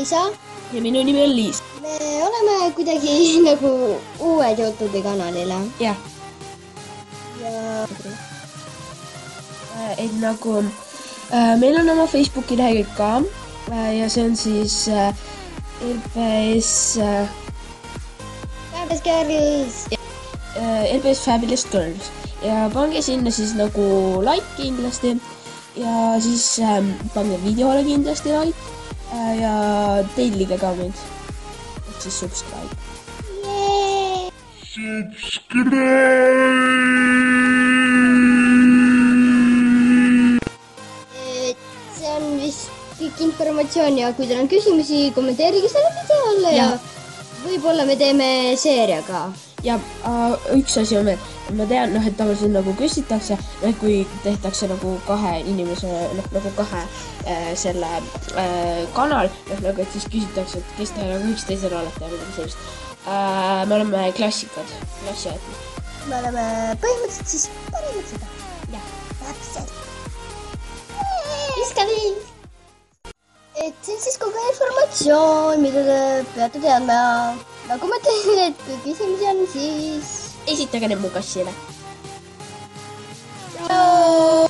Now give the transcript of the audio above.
Liisa. Ja minu nimi on Liis. Me oleme kuidagi nagu uued YouTube'i kanalile. Jah. Ja... Et nagu meil on oma Facebooki lehekülg ka ja see on siis LPS Fabulous Girls. LPS Fabulous Girls ja pange sinna siis nagu like kindlasti ja siis pange videole kindlasti like ja tellige ka meid ehk siis subscribe. See on vist kõik informatsioon ja kui teil on küsimusi, kommenteerige selle videole ja võib-olla me teeme seeria ka. Ja üks asi on veel, ma tean, et tavaliselt nagu küsitakse, kui tehtakse nagu kahe inimese, nagu kahe selle kanal, nagu et siis küsitakse, et kes te nagu üksteisel olete ja midagi sellist. Me oleme klassikad, klassiaetid. Me oleme põhimõtteliselt siis parimad seda. Jah. Täpselt. Viskali! Et see on siis kogu informatsioon, mida te peate teadma. Nagu ma tein, et kui küsimusi on, siis... Esitage need mu kassile. Tšau!